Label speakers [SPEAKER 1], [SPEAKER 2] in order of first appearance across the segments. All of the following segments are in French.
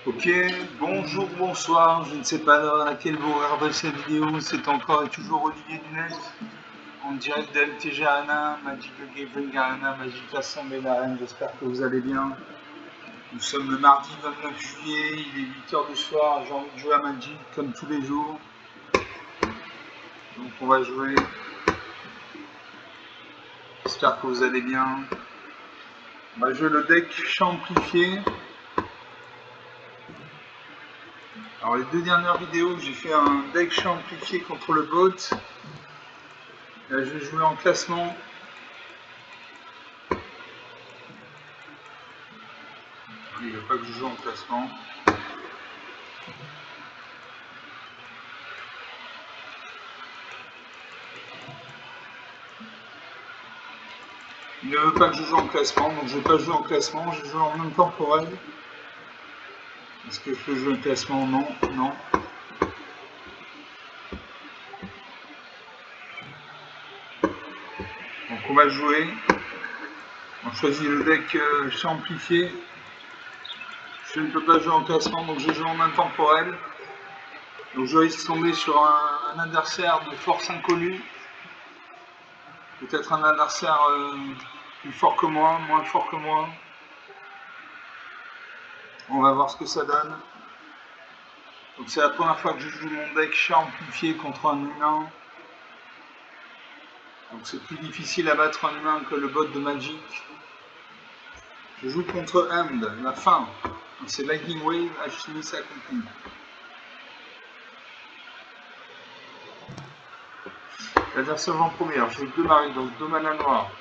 [SPEAKER 1] Ok, bonjour, bonsoir, je ne sais pas à laquelle vous regardez cette vidéo, c'est encore et toujours Olivier Dunet, en direct de LTG Arena, Magic the Gathering Arena, Magic Assemblée d'Arène, j'espère que vous allez bien. Nous sommes le mardi 29 juillet, il est 8h du soir, j'ai envie de jouer à Magic comme tous les jours. Donc on va jouer, j'espère que vous allez bien. On va jouer le deck champ amplifié. Alors les deux dernières vidéos, j'ai fait un deck champ amplifié contre le bot. Là, je vais jouer en classement. Il ne veut pas que je joue en classement. Il ne veut pas que je joue en classement, donc je ne vais pas jouer en classement, je joue en même temporel. Est-ce que je peux jouer en classement? Non, non. Donc on va jouer. On choisit le deck champ amplifié. Je ne peux pas jouer en classement, donc je joue en même temporel. Donc je risque de tomber sur un adversaire de force inconnue. Peut-être un adversaire plus fort que moi, moins fort que moi. On va voir ce que ça donne. Donc c'est la première fois que je joue mon deck champ amplifié contre un humain. Donc c'est plus difficile à battre un humain que le bot de Magic. Je joue contre End, la fin. C'est Lightning Wave, Alchimiste accompli. L'adversaire en premier, j'ai deux marines, donc deux manas noirs.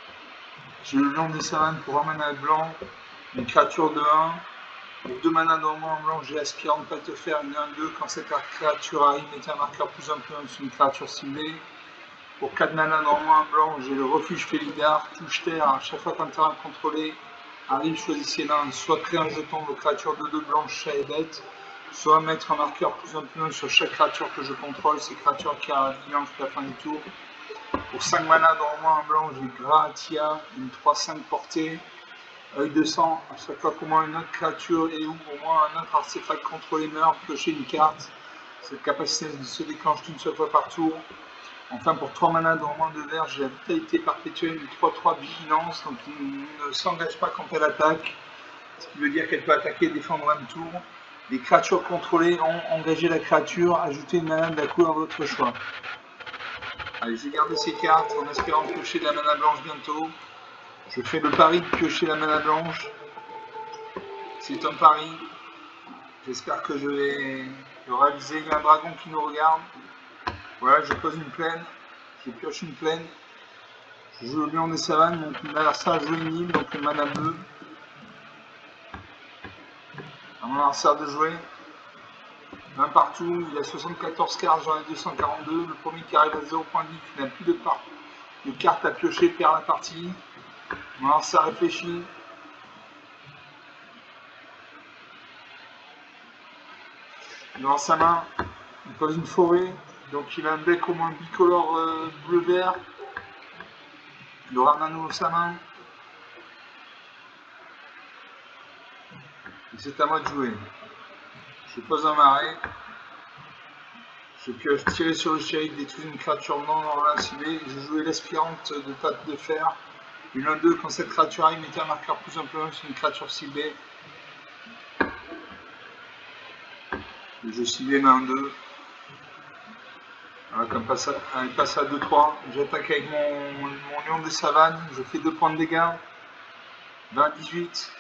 [SPEAKER 1] J'ai le lion des savanes pour un mana blanc, une créature de 1. Pour deux manas normaux en blanc, j'ai aspirant pas te faire une 1-2. Quand cette créature arrive, mettez un marqueur plus un peu sur une créature ciblée. Pour 4 manas normaux en blanc, j'ai le refuge Félidar, touche terre. À chaque fois qu'un terrain contrôlé arrive, choisissez l'un, soit créer un jeton de créature de 2 blanches, chat et bête, soit mettre un marqueur plus un peu sur chaque créature que je contrôle, ces créatures qui arrivent jusqu'à la fin du tour. Pour 5 manas normaux en blanc, j'ai Gratia, une 3-5 portée. Œil de sang, à chaque fois qu'au moins une autre créature et ou au moins un autre artefact contrôlé meurt, piochez une carte. Cette capacité se déclenche d'une seule fois par tour. Enfin, pour 3 manas normaux de vert, j'ai la vitalité perpétuelle du 3-3 vigilance, donc il ne s'engage pas quand elle attaque, ce qui veut dire qu'elle peut attaquer et défendre un tour. Les créatures contrôlées ont engagé la créature, ajoutez une mana de la couleur de votre choix. Allez, je vais garder ces cartes en espérant piocher de la mana blanche bientôt. Je fais le pari de piocher la mana blanche. C'est un pari. J'espère que je vais le réaliser. Il y a un dragon qui nous regarde. Voilà, je pose une plaine. Je pioche une plaine. Je joue le lion des savanes. Donc l'adversaire joue une île, donc le mana bleu. À mon adversaire de jouer. 20 partout. Il a 74 cartes, j'en ai 242. Le premier qui arrive à 0 point de vie, qui n'a plus de cartes à piocher, perd la partie. Mon adversaire réfléchit. Dans sa main, il pose une forêt, donc il a un deck au moins bicolore bleu-vert. Il aura un anneau dans sa main. Et c'est à moi de jouer. Je pose un marais. Je pioche tirer sur le shérif, détruire une créature non ciblée. Je jouais l'aspirante de patte de fer. Une 1-2, quand cette créature arrive, mettez un marqueur plus un peu sur une créature ciblée. Et je ciblais ma 1-2. Voilà, comme elle passe à 2-3. J'attaque avec mon lion des savanes. Je fais 2 points de dégâts. 20-18.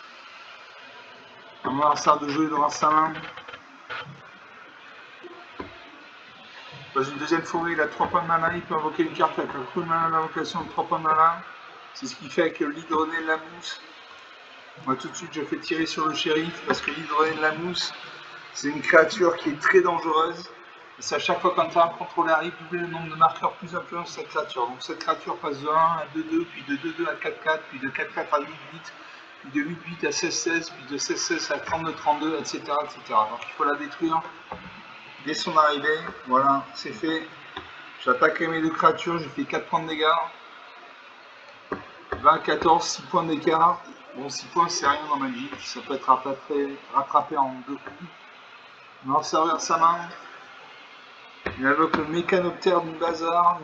[SPEAKER 1] À mon adversaire de jouer dans sa main. Dans une deuxième forêt, il a 3 points de mana. Il peut invoquer une carte avec un coup de mana d'invocation de 3 points de mana. C'est ce qui fait que l'hydronée de la mousse. Moi, tout de suite, je fais tirer sur le shérif parce que l'hydronée de la mousse, c'est une créature qui est très dangereuse. Et c'est à chaque fois qu'un terrain contrôlé arrive, doubler le nombre de marqueurs plus influents sur cette créature. Donc cette créature passe de 1 à 2-2, puis de 2-2 à 4-4, puis de 4-4 à 8-8, puis de 8-8 à 16-16, puis de 16-16 à 32-32, etc., etc. Donc il faut la détruire dès son arrivée. Voilà, c'est fait. J'attaque mes deux créatures, j'ai fait 4 points de dégâts. 20-14, 6 points d'écart. Bon, 6 points, c'est rien dans Magic. Ça peut être rattrapé en 2 coups. On va servir sa main. Il invoque le mécanoptère du bazar.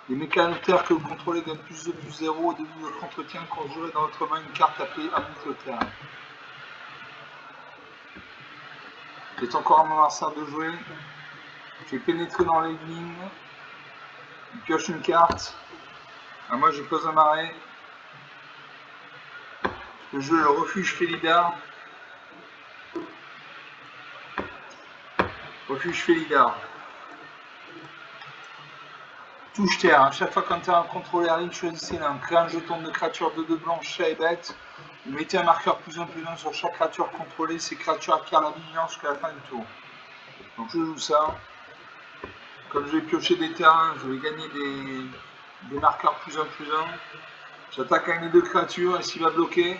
[SPEAKER 1] Les mécanoptères que vous contrôlez donnent plus 2, plus 0 au début de votre entretien quand vous jouez dans votre main une carte appelée Mécanoptère. C'est encore à mon adversaire de jouer. Je vais pénétrer dans les lignes. Il pioche une carte. Alors moi, je pose un marais. Je peux jouer le refuge Félidar. Refuge Félidar. Touche terre. À chaque fois qu'un terrain contrôlé arrive, choisissez l'un. Créez un jeton de créature de 2 blanches, chat et bête. Vous mettez un marqueur +1/+1 sur chaque créature contrôlée. Ces créatures acquièrent la vigilance jusqu'à la fin du tour. Donc je joue ça. Comme je vais piocher des terrains, je vais gagner des marqueurs +1/+1. J'attaque avec les 2 créatures et s'il va bloquer,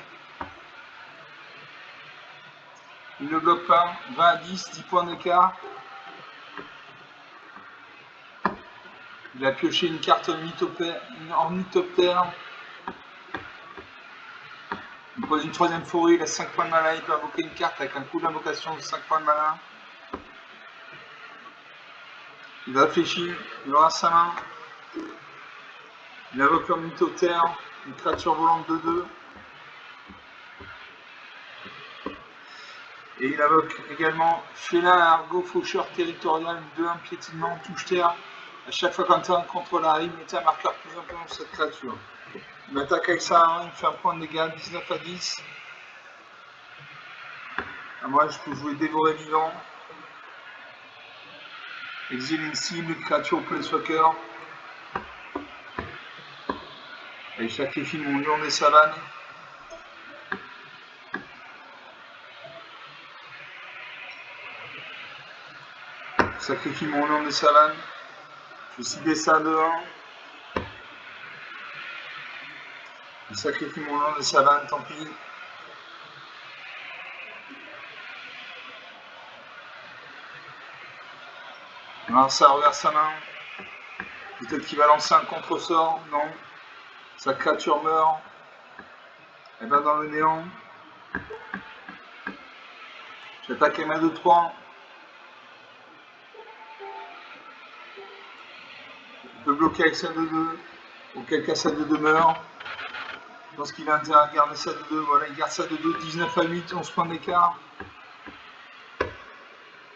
[SPEAKER 1] il ne bloque pas. 20 à 10, 10 points d'écart. Il a pioché une carte ornithoptère. Il pose une 3ème forêt, il a 5 points de mana, il peut invoquer une carte avec un coup d'invocation de 5 points de mana. Il réfléchit, il aura sa main. Il invoque l'ornithoptère, une créature volante de 2. Et il invoque également Félin Argo Faucheur Territorial, 2-1 piétinement, touche terre. À chaque fois qu'un terrain contrôle arrive, mettez un marqueur +1/+1 sur cette créature. Il m'attaque avec ça, il me fait un point de dégâts, 19 à 10. À moi, je peux jouer Dévorer Vivant. Exile une cible, créature Planeswalker. Et je sacrifie mon lion des savanes. Je sacrifie mon lion des savanes. Je vais cibler ça de 1. Je sacrifie mon lion des savanes, tant pis. Alors ça regarde sa main. Peut-être qu'il va lancer un contre-sort. Non. Sa créature meurt. Elle va dans le néant. J'attaque ma 2-3. Il peut bloquer avec sa 2-2. Auquel cas sa 2-2 meurt. Je pense qu'il a intérêt à garder sa 2-2. Voilà, il garde sa 2-2. 19 à 8, 11 points d'écart.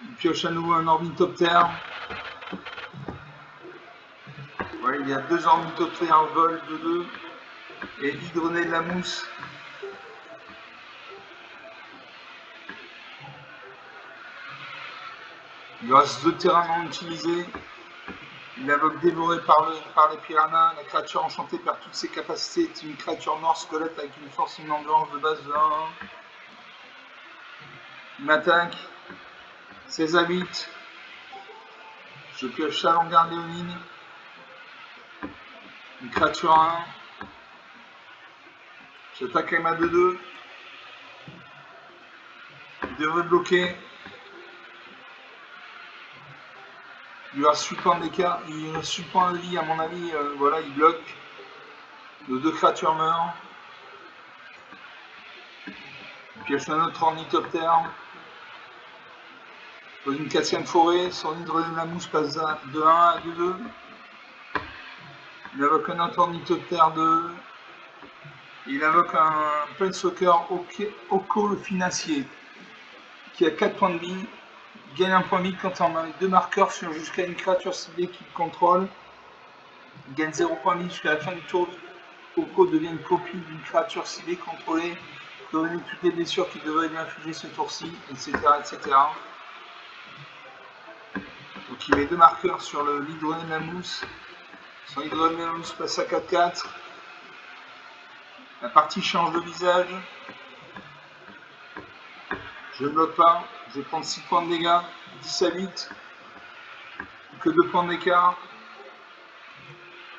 [SPEAKER 1] Il pioche à nouveau un ornithoptère. Voilà, il y a 2 ornithoptères en vol, 2-2. Et l'hydronée de la mousse. Il reste 2 terrains non utilisés. Il invoque Dévoré par les piranhas. La créature enchantée perd toutes ses capacités. C'est une créature noire squelette avec une force inondante de base de 1. Il m'attaque. 16 à 8. Je pioche Chalangar Léonine. Une créature à 1. J'attaque avec ma 2-2. Il devrait bloquer. Il lui reste 8 points d'écart. Il reste 8 points de vie, à mon avis. Voilà, il bloque. Nos 2 créatures meurent. Il pioche un autre ornithoptère. Dans une 4ème forêt, son hydrolène de la mousse passe de 1 à 2-2. Il invoque un autre ornithoptère de. Il invoque un Planeswalker Oko le Financier qui a 4 points de vie. Il gagne un point de vie quand on a 2 marqueurs sur jusqu'à une créature ciblée qu'il contrôle. Il gagne 0 points de vie jusqu'à la fin du tour. Oko devient une copie d'une créature ciblée contrôlée. Prévenez toutes les blessures qu'il devrait lui infliger ce tour-ci, etc., etc. Donc il met 2 marqueurs sur l'hydrolène de la mousse. Son hydrolène de la mousse passe à 4-4. La partie change de visage. Je ne bloque pas. Je vais prendre 6 points de dégâts. 10 à 8. Que 2 points d'écart.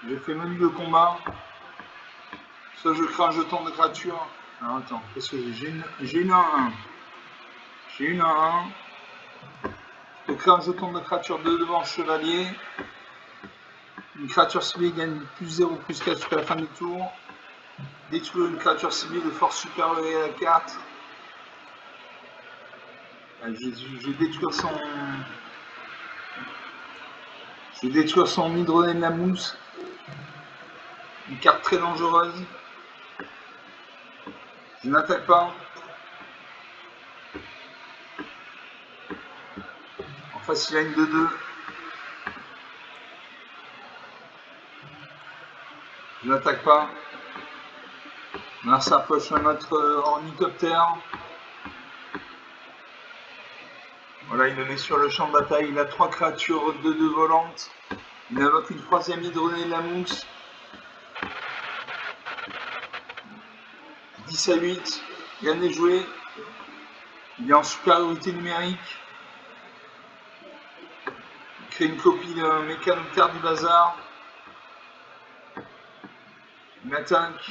[SPEAKER 1] J'ai fait menu de combat. Soit je crée un jeton de créature. Alors attends, qu'est-ce que j'ai une 1-1. J'ai une 1-1. Je crée un jeton de créature de devant chevalier. Une créature ciblée gagne plus 0, plus 4 jusqu'à la fin du tour. Détruire une créature civile de force supérieure à 4. Je vais détruire son... Je vais détruire son hydrolène la mousse. Une carte très dangereuse. Je n'attaque pas. En face, il a une 2-2. Je n'attaque pas. Là, ça approche un autre ornithoptère. Voilà, il le met sur le champ de bataille. Il a 3 créatures 2-2 volantes. Il invoque une 3e hydrolène la mousse. 10 à 8. Rien n'est joué. Il est en supériorité numérique. Il crée une copie d'un mécanoptère du bazar. Il attaque.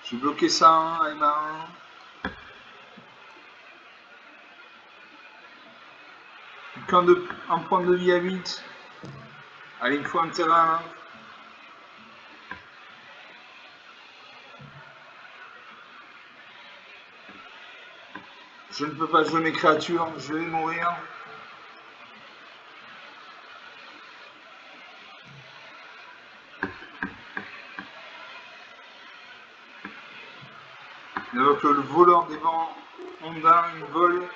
[SPEAKER 1] Je vais bloquer ça, avec ma 1. Un point de vie à 8. Allez, il faut un terrain. Je ne peux pas jouer mes créatures, je vais mourir. Il invoque le voleur des vents ondins, il vole.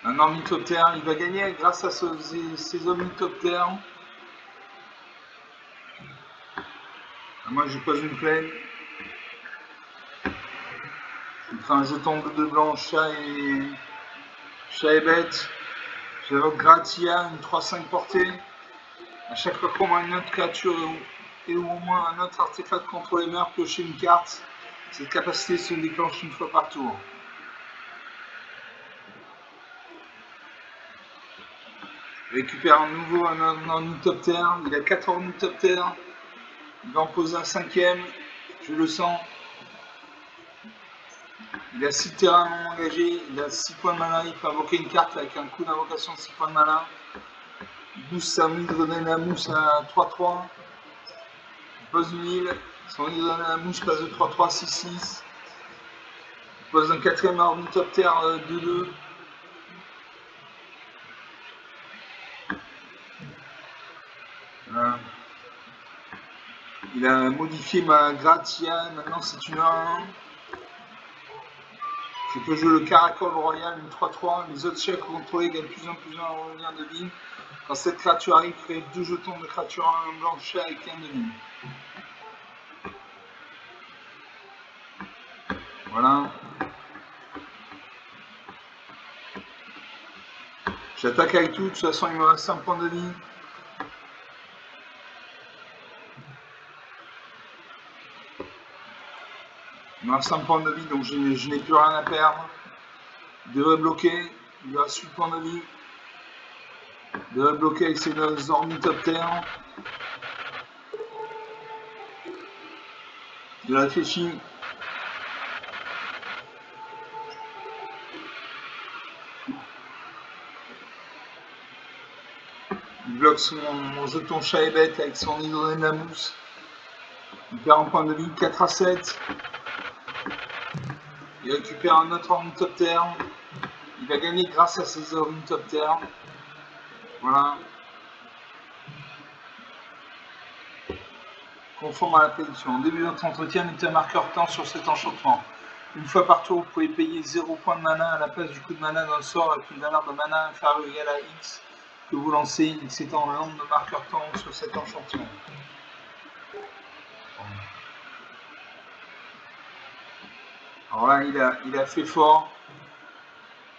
[SPEAKER 1] Un ornithoptère, il va gagner grâce à ces ornithoptères. Moi, je pose une plaine. Je ferai un jeton de 2 blancs, chat et bête. J'invoque Gratia, une 3-5 portée. À chaque fois qu'on a une autre créature et ou au moins un autre artefact contrôlé meurt, piocher une carte. Cette capacité se déclenche une fois par tour. Il récupère à nouveau un ornithoptère. Il a 4 ornithoptères. Il va en poser un 5e. Je le sens. Il a 6 terrains non engagés. Il a 6 points de mana. Il peut invoquer une carte avec un coup d'invocation de 6 points de mana. Il booste sa hydrolène la mousse à 3-3. Il pose une île. Son hydrolène la mousse passe de 3-3 6-6. Il pose un 4e ornithoptère 2-2. Voilà. Il a modifié ma Gratia, maintenant c'est une 1-1. Je peux jouer le Caracol Royal, une 3-3. Les autres chefs contrôlés gagnent plus en plus en revient de vie. Quand cette créature arrive, créez 2 jetons de créature en blanc chat avec 1 de vie. Voilà. J'attaque avec tout, de toute façon il me reste 5 points de vie. Il me reste 5 points de vie, donc je n'ai plus rien à perdre. Il devrait bloquer, il lui reste 8 points de vie. Il devrait bloquer avec ses ornithoptères. Il réfléchit. Il bloque mon jeton chat et bête avec son hydrolène la mousse. Il perd un point de vie, 4 à 7. Il récupère un autre ornithoptère. Il va gagner grâce à ses ornithoptères. Voilà. Conforme à la prédiction. En début de notre entretien, mettez un marqueur temps sur cet enchantement. Une fois par tour, vous pouvez payer 0 points de mana à la place du coup de mana dans le sort avec une valeur de mana inférieure ou égale à X que vous lancez, X étant le nombre de marqueurs temps sur cet enchantement. Alors là, il a fait fort.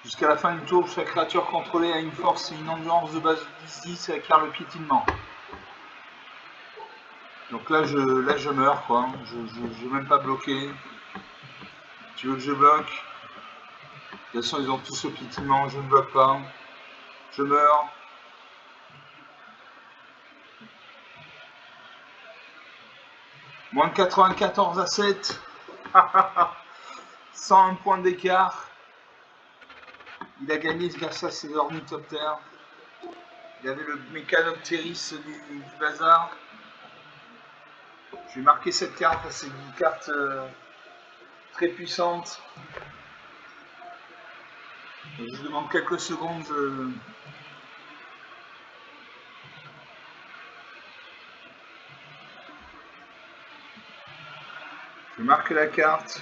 [SPEAKER 1] Jusqu'à la fin du tour, chaque créature contrôlée a une force et une endurance de base de 10-10 et acquiert le piétinement. Donc là je meurs quoi. Je n'ai même pas bloqué. Tu veux que je bloque? De toute façon, ils ont tous le piétinement, je ne bloque pas. Je meurs. Moins de 94 à 7. 101 points d'écart. Il a gagné grâce à ses ornithoptères. Il y avait le Mécanoptéris du bazar. Je vais marquer cette carte, c'est une carte très puissante. Je demande quelques secondes. Je marque la carte.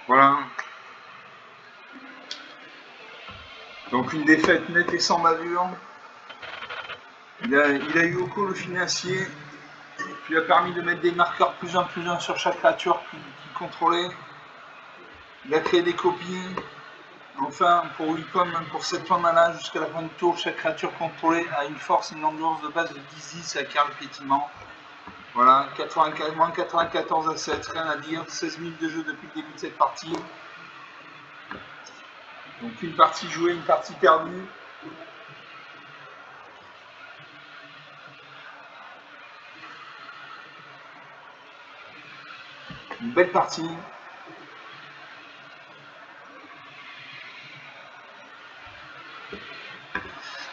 [SPEAKER 1] Voilà. Donc une défaite nette et sans bavure. Il a eu au coup le financier, qui lui a permis de mettre des marqueurs plus 1 sur chaque créature qu'il contrôlait. Il a créé des copies. Enfin, pour 8 points, même pour 7 points mana, jusqu'à la fin du tour, chaque créature contrôlée a une force et une endurance de base de 10-10 à carte piétinement. Voilà, 94 à 7, rien à dire. 16 minutes de jeu depuis le début de cette partie. Donc une partie jouée, une partie perdue. Une belle partie.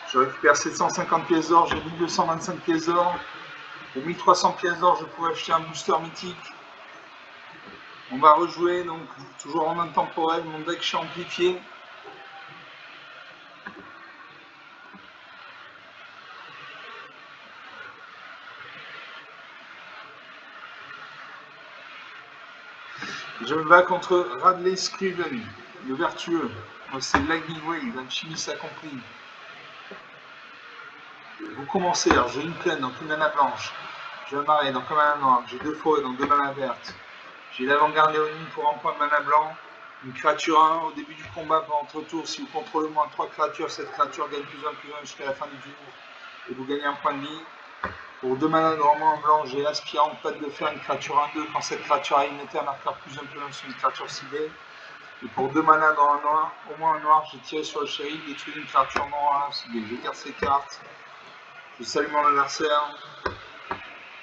[SPEAKER 1] Je récupère 750 pièces d'or, j'ai 1225 pièces d'or. Pour 1300 pièces d'or, je pouvais acheter un booster mythique. On va rejouer, donc toujours en intemporel, mon deck chez amplifié. Je me bats contre Radley Scriven, le vertueux. C'est Lightning Wave, l'alchimiste accompli. Vous commencez, alors j'ai une plaine, donc une mana blanche. J'ai un marais, donc un mana noir. J'ai 2 forêts, donc 2 mana vertes. J'ai l'avant-garde léonine pour 1 point de mana blanc. Une créature 1 au début du combat pendant votre tour. Si vous contrôlez moins de 3 créatures, cette créature gagne plus 1 jusqu'à la fin du tour. Et vous gagnez 1 point de vie. Pour 2 mana normalement en blanc, j'ai l'aspirante patte de fer, une créature 1-2. Quand cette créature a une un marqueur plus 1 sur une créature ciblée. Et pour 2 mana dans un noir, au moins un noir, j'ai tiré sur le shérif, détruit une créature noire ciblée. Je garde ces cartes. Je salue mon adversaire.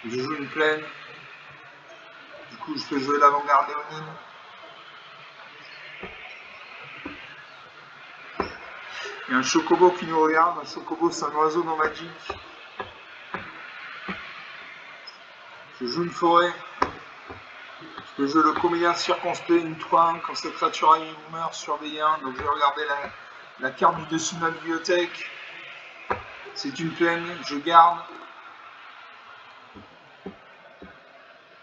[SPEAKER 1] Je joue une plaine. Du coup, je peux jouer l'avant-garde léonine. Il y a un chocobo qui nous regarde. Un chocobo, c'est un oiseau nomadique. Je joue une forêt. Je peux jouer le comédien circonspect, une 3-1. Quand cette créature arrive ou meurt, surveiller 1. Donc je vais regarder la carte du dessus de ma bibliothèque. C'est une plaine. Je garde.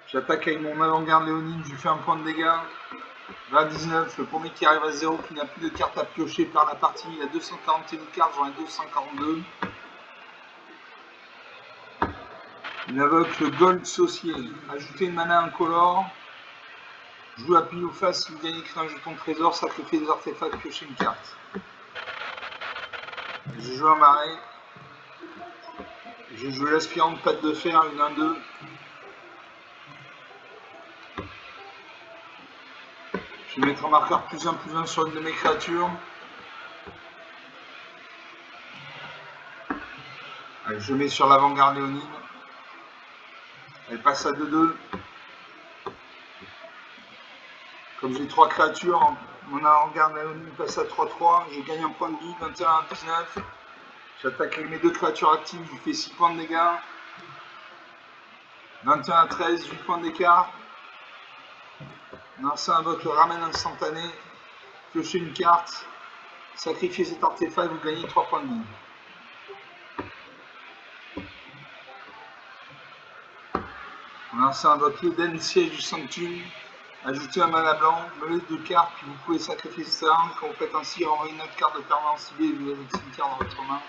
[SPEAKER 1] J'attaque avec mon avant-garde léonine. Je lui fais 1 point de dégâts. 19, le premier qui arrive à 0, qui n'a plus de cartes à piocher par la partie. Il a 241 cartes, j'en ai 242. Il invoque le Gold Saucier. Ajouter une mana incolore. Joue à pile ou face si vous gagnez un jeton de trésor, sacrifier des artefacts, piocher une carte. Je joue un marais. Je joue l'aspirante patte de fer, une 1-2. Je vais mettre un marqueur plus 1 sur une de mes créatures. Allez, je mets sur l'avant-garde léonine. Elle passe à 2-2. Comme j'ai 3 créatures, mon avant-garde léonine passe à 3-3. Je gagne 1 point de vie, 21 à 19. J'attaque avec mes 2 créatures actives, je fais 6 points de dégâts. 21 à 13, 8 points d'écart. Lancer un vote, le ramène instantané. Piocher une carte. Sacrifier cet artefact, vous gagnez 3 points de vie. Lancer un vote, l'Eden Siège du Sanctum. Ajoutez un mana blanc, mettez 2 cartes, puis vous pouvez sacrifier ça. Quand vous faites ainsi, renvoyez une autre carte de permanence ciblée et vous avez une carte dans votre main.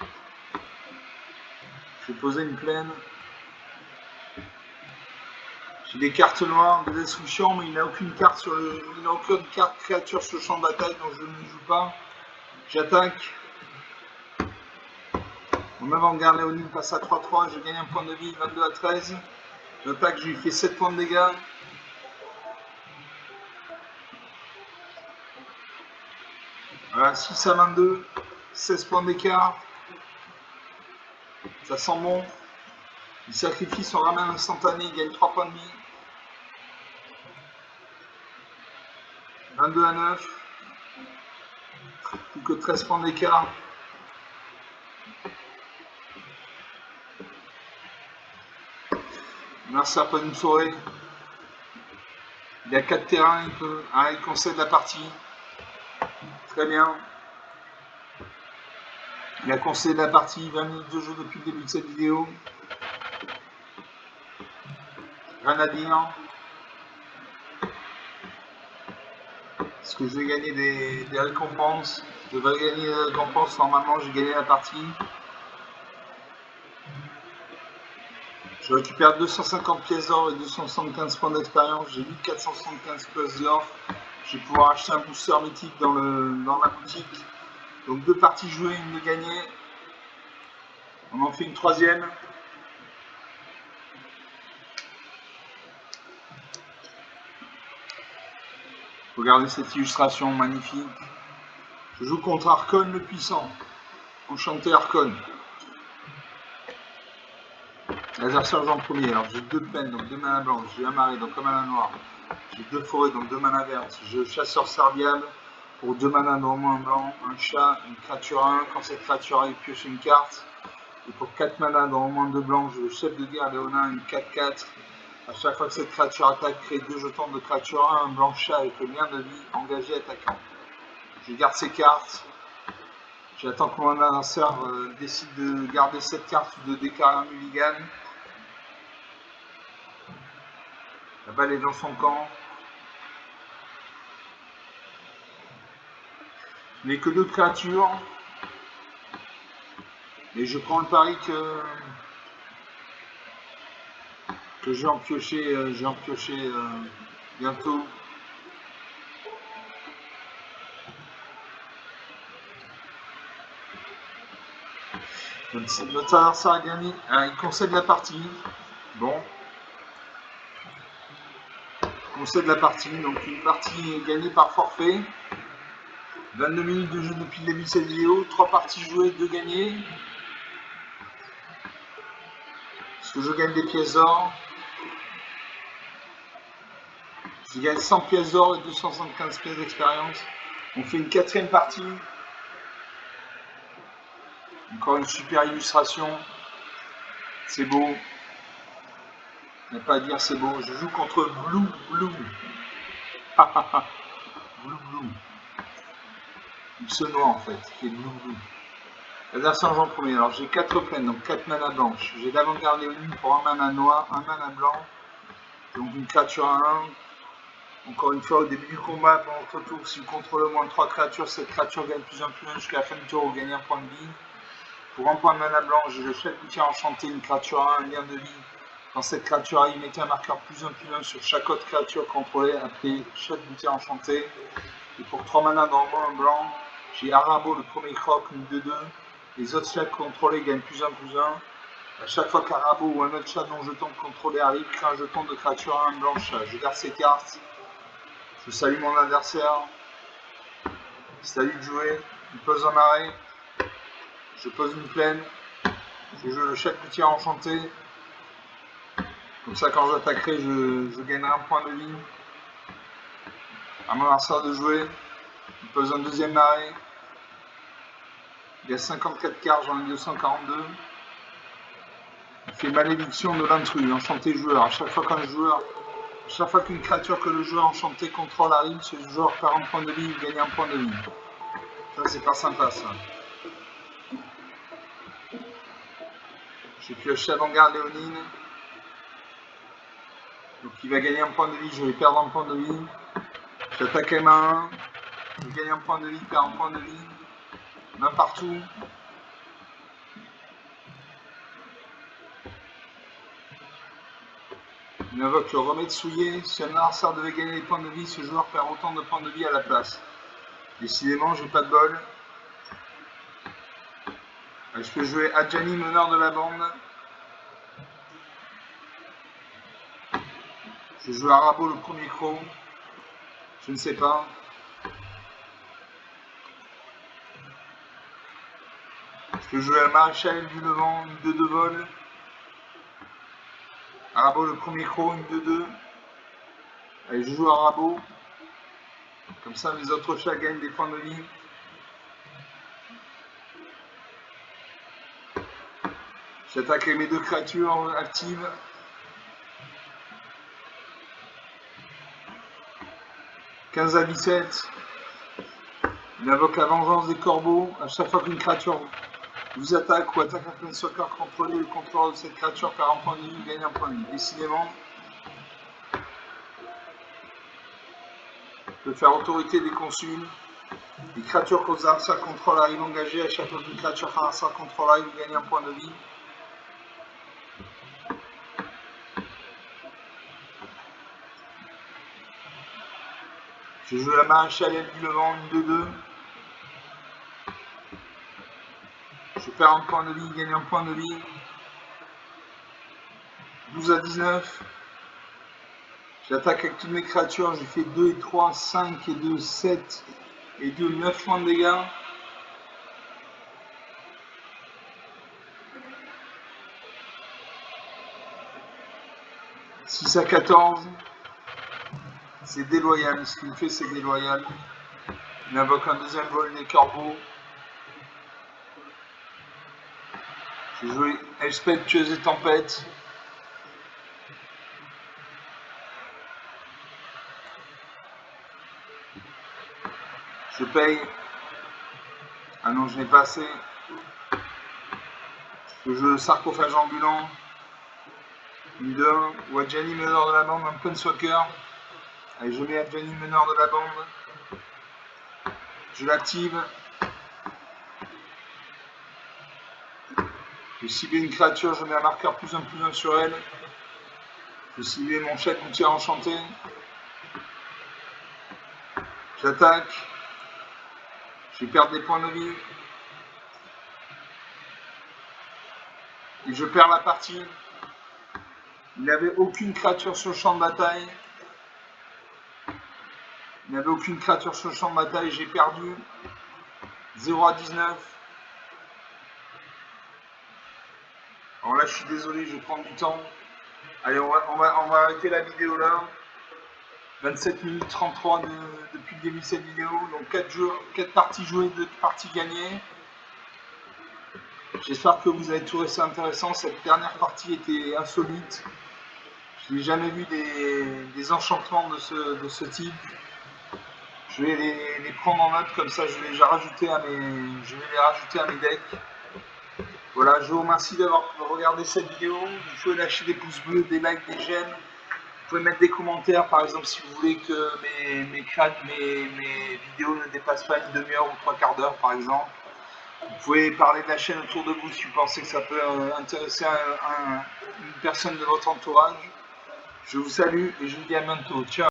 [SPEAKER 1] Je vais poser une plaine. J'ai des cartes noires de destruction, mais il n'a aucune carte créature sur le champ de bataille, donc je ne joue pas. J'attaque. Mon avant-garde léonine passe à 3-3, je gagne 1 point de vie, 22 à 13. J'attaque, je lui fais 7 points de dégâts. Voilà, 6 à 22, 16 points d'écart. Ça sent bon. Il sacrifie son ramen instantané, il gagne 3 points de vie. 22 à 9. Plus que 13 points d'écart. Merci à pas une soirée. Il a 4 terrains, il concède la partie. Très bien. Il a concédé la partie, 20 minutes de jeu depuis le début de cette vidéo. Rien à dire. Est-ce que je vais gagner des récompenses? Je vais gagner des récompenses, normalement j'ai gagné la partie. Je récupère 250 pièces d'or et 275 points d'expérience. J'ai 1475 pièces d'or. Je vais pouvoir acheter un booster mythique dans la boutique. Donc 2 parties jouées, une de gagnée. On en fait une troisième. Regardez cette illustration magnifique. Je joue contre Archon le puissant. Enchanté Archon. L'adversaire en premier. Alors j'ai 2 peines, donc 2 manas blanches. J'ai un marais, donc un mana noir. J'ai 2 forêts, donc 2 manas vertes. J'ai chasseur serviable pour 2 manas normalement blanc. Un chat, une créature 1. Quand cette créature arrive, pioche une carte. Et pour 4 manas normalement 2 blancs, j'ai le chef de guerre Léonin, une 4-4. À chaque fois que cette créature attaque, crée 2 jetons de créature 1, un blanc chat avec le lien de vie engagé attaquant. Je garde ces cartes. J'attends que mon adversaire décide de garder cette carte ou de déclarer un mulligan. La balle est dans son camp. Je n'ai que 2 créatures. Et je prends le pari que je vais en piocher, bientôt. Notre adversaire a gagné. Il concède la partie. Bon. Il concède la partie. Donc une partie gagnée par forfait. 22 minutes de jeu depuis le début de cette vidéo. 3 parties jouées, 2 gagnées. Est-ce que je gagne des pièces d'or? Je gagne 100 pièces d'or et 275 pièces d'expérience. On fait une 4e partie. Encore une super illustration. C'est beau. Il n'y a pas à dire, c'est beau. Je joue contre Blue. Blue Blue. Il se noie en fait, qui est Blue. L'adversaire en premier. Alors j'ai 4 plaines, donc 4 manas blanches. J'ai l'avant-garde Léonie pour un mana noir, un mana blanc. Donc une créature à 1. Encore une fois, au début du combat, pendant votre tour, si vous contrôlez au moins 3 créatures, cette créature gagne plus 1 jusqu'à la fin du tour, vous gagnez un point de vie. Pour un point de mana blanc, j'ai le chef gouttière enchanté, une créature à 1, un lien de vie. Quand cette créature arrive, mettez un marqueur plus 1 sur chaque autre créature contrôlée, appelée chef gouttière enchanté. Et pour 3 manas normalement un blanc, j'ai Arabo, le premier croc, une 2-2. Les autres chats contrôlés gagnent plus 1. À chaque fois qu'Arabo ou un autre chat dont jeton contrôlé arrive, crée un jeton de créature à 1 blanc chat. Je garde ces cartes. Je salue mon adversaire. Salut de jouer. Il pose un marais. Je pose une plaine. Je joue le chef gouttière enchanté. Comme ça, quand j'attaquerai, je gagnerai un point de vie. À mon adversaire de jouer. Il pose un 2e marais. Il y a 54 cartes, j'en ai 242. Il fait malédiction de l'intrus, enchanté joueur. À chaque fois qu'une créature que le joueur enchanté contrôle arrive, ce joueur perd un point de vie, il gagne un point de vie. Ça, c'est pas sympa, ça. J'ai pioché avant-garde Léonine. Donc il va gagner un point de vie, je vais perdre un point de vie. J'attaque les mains 1. Je gagne un point de vie, perd un point de vie. Main partout. Il invoque le remède souillé. Si un adversaire devait gagner des points de vie, ce joueur perd autant de points de vie à la place. Décidément, j'ai pas de bol. Je peux jouer Adjani, meneur de la bande. Je joue Arabo, le premier croc. Je ne sais pas. Je joue la maréchale du Levant, une 2-2 vol. Arabo le premier croc, une 2-2. Allez, je joue Arabo. Comme ça, les autres chats gagnent des points de vie. J'attaque avec mes 2 créatures actives. « 15 à 17. Il invoque la vengeance des corbeaux. À chaque fois qu'une créature vous attaque ou attaque un planeswalker contrôlé, le contrôleur de cette créature perd un point de vie, gagne un point de vie. Décidément, je peux faire autorité des consuls. Les créatures que vos adversaires contrôlent arrivent engagées. À chaque fois qu'une créature par adversaire contrôle arrive, gagne un point de vie. Je joue la maréchale du Levant, une 2-2. Je perds un point de vie, gagne un point de vie. 12 à 19. J'attaque avec toutes mes créatures. J'ai fait 2 et 3, 5 et 2, 7 et 2, 9 points de dégâts. « 6 à 14. C'est déloyal. Ce qu'il me fait, c'est déloyal. Il invoque un deuxième vol des corbeaux. J'ai joué Elspeth, tueuse et tempête. Je paye. Ah non, je n'ai pas assez. Je joue le sarcophage ambulant. Une 2, ou Adjani, meneur de la bande, un planeswalker. Allez, je mets Adjani, meneur de la bande. Je l'active. Je cible une créature, je mets un marqueur +1/+1 sur elle. Je cible mon chef gouttière enchanté. J'attaque. Je vais perdre des points de vie. Et je perds la partie. Il n'avait aucune créature sur le champ de bataille. Il n'avait aucune créature sur le champ de bataille. J'ai perdu. 0 à 19. Alors là, je suis désolé, je vais prendre du temps. Allez, on va arrêter la vidéo là. 27 minutes 33 depuis le début de cette vidéo. Donc 4 parties jouées, 2 parties gagnées. J'espère que vous avez trouvé ça intéressant. Cette dernière partie était insolite. Je n'ai jamais vu des enchantements de ce type. Je vais les prendre en note, comme ça je vais les rajouter à mes decks. Voilà, je vous remercie d'avoir regardé cette vidéo. Vous pouvez lâcher des pouces bleus, des likes, des j'aime. Vous pouvez mettre des commentaires, par exemple, si vous voulez que mes vidéos ne dépassent pas une demi-heure ou 3/4 d'heure, par exemple. Vous pouvez parler de la chaîne autour de vous si vous pensez que ça peut intéresser une personne de votre entourage. Je vous salue et je vous dis à bientôt. Ciao.